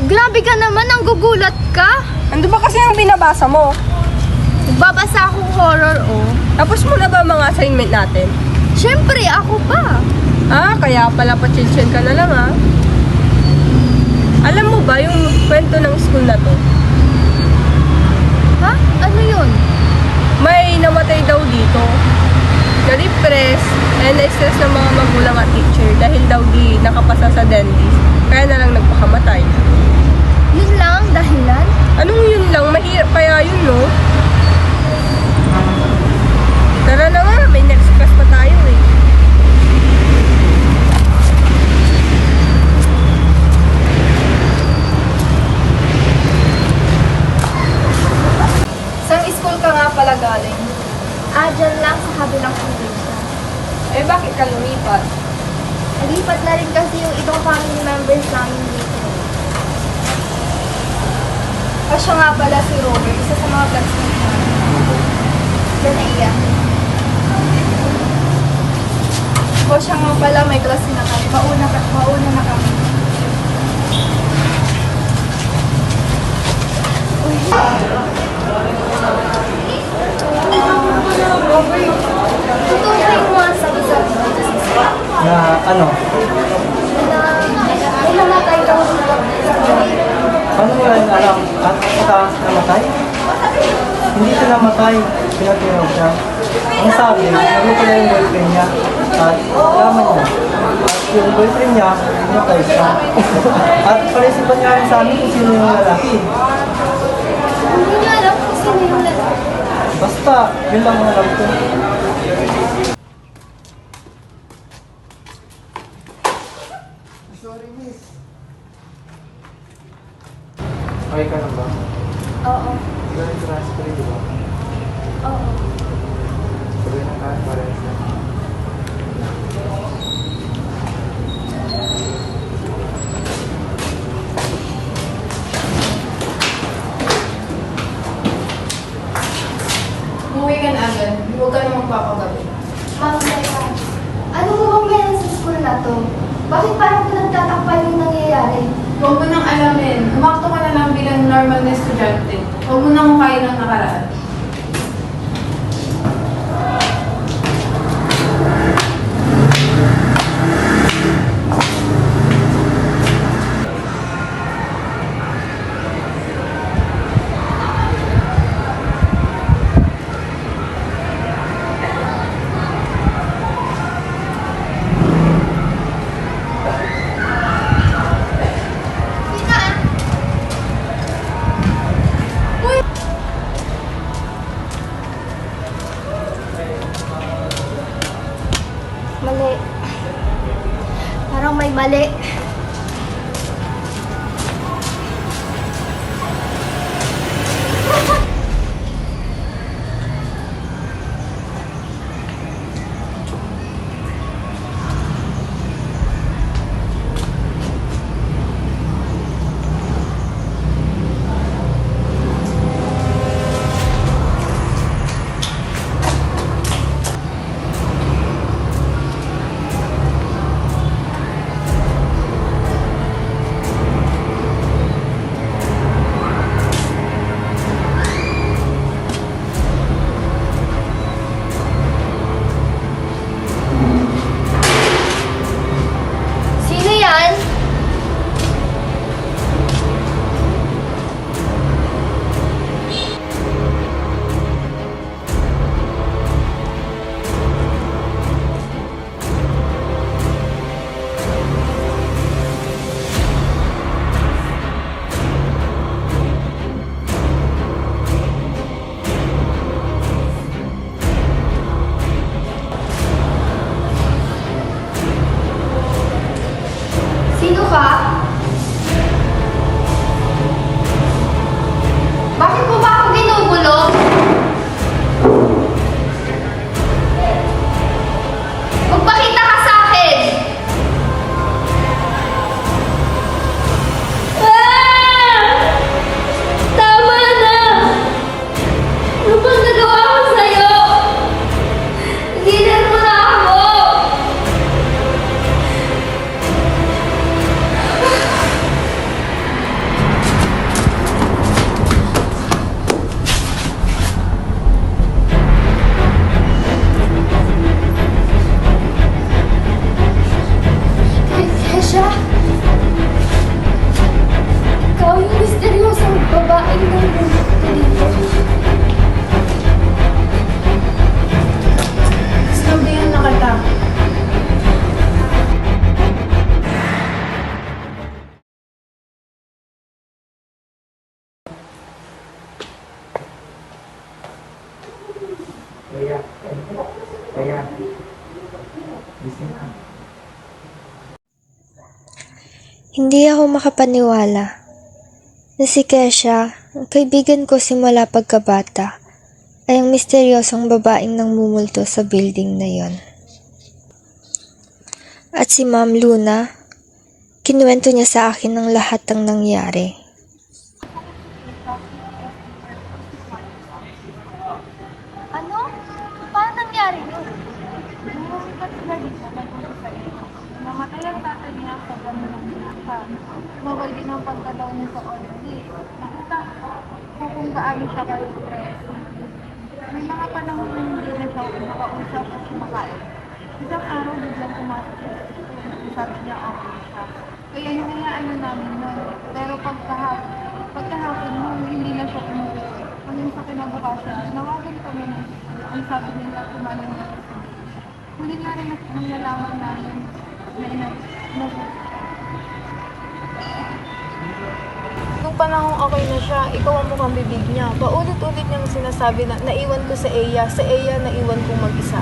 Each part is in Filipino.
Grabe ka naman, ang gugulat ka. Ano ba kasi ang binabasa mo? Babasa akong horror, oh. Tapos mo na ba mga assignment natin? Siyempre, ako pa. Kaya pala pa-chill ka na lang Alam mo ba yung kwento ng school na to? Ha? Ano yun? May namatay daw dito. Na-depress and na-stress ng mga magulang at teacher dahil daw di nakapasa sa dentist. Kaya na lang nagpakamatay. Yun lang, dahilan? Anong yun lang? Mahirap kaya yun, no? Tara na nga, may next class pa tayo eh. Saan school ka nga pala galing? Dyan lang sa kabilang probinsya. Bakit ka lumipat? Nalipat na rin kasi yung ibang family members namin dito. Siya nga pala si Robert, isa sa mga classmates namin. Ganaya. Siya nga pala, may klase na kami. Mauna na kami. Robert, totoo ba yung mga sabi-sabi dito sa school? Na ano? Na may namatay daw dito. Paano mo yan alam? At saka namatay? Hindi siya namatay. Pinatulog siya. Ang sabi, nagluto na yung boyfriend niya. At alaman niya. At yung boyfriend niya, namatay siya. At palisipan niya rin sa amin kung sino yung lalaki. Hindi niya alam kung sino yung lalaki. Basta, yun lang ang alam ko. Sorry, miss. Okay ka lang ba? Oo. Hindi ka rin transfer, di ba? Oo. Sabi na tayo para sa... Umuwi ka na agad. Huwag ka na magpapagabi. Ma'am, teka. Ano mo bang meron sa school na to? Bakit parang pinagtatakpan yung nangyayari? Huwag mo nang alamin. Umakto ka na lang bilang normal na estudyante. Huwag mo nang makain ng nakaraan. Mali. Parang may mali. Hindi ako makapaniwala na si Kesha, ang kaibigan ko simula pagkabata, ay ang misteryosong babaeng nangmumulto sa building na yon. At si Ma'am Luna, kinuwento niya sa akin ang lahat ng nangyari. Ano? Paano nangyari yun? Namatay ang tatay niya sa gano'n ng binasa. Mawal din ang pagkadaw niya sa ordi. Nakita ko kung gaano siya ka-stress. May mga panahon na hindi na siya makausap at kumakain. Isang araw biglang pumasok siya. Sabi niya okay siya. Kaya hinayaan na namin nun. Pero pagkahapon mo, hindi na siya umuwi. Hanggang sa kinabukasan, nawagan kami na ang sabi nila kumalang na. Huli nga rin ang nalaman namin na Nung panahon okay na siya, ikaw ang mukhang bibig niya. Paulit-ulit niyang sinasabi na naiwan ko sa Eya naiwan kong mag-isa.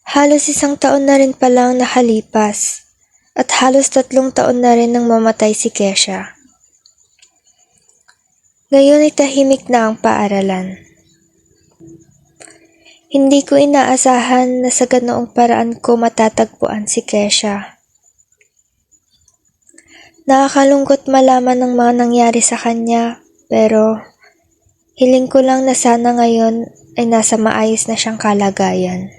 Halos 1 taon na rin palang nakalipas at halos 3 taon na rin nang mamatay si Kesha. Ngayon ay tahimik na ang paaralan. Hindi ko inaasahan na sa ganoong paraan ko matatagpuan si Kesha. Nakakalungkot malaman ng mga nangyari sa kanya, pero hiling ko lang na sana ngayon ay nasa maayos na siyang kalagayan.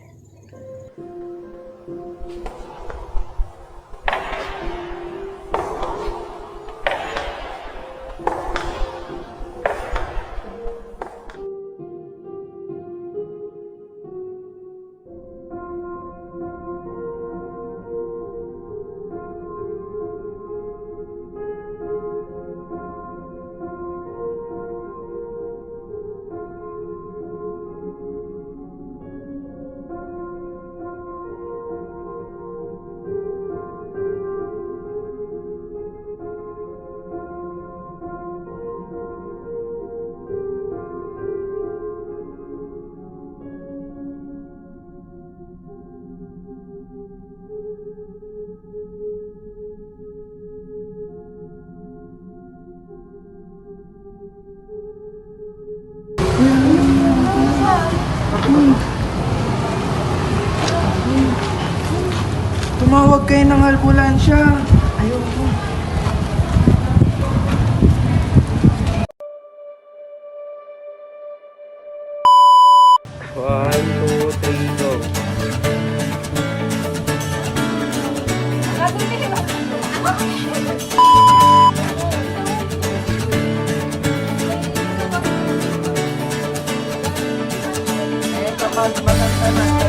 Tumawag kayo ng ambulansya. Ayoko. 1, 2, 3, go. Eh, kapag matanda na,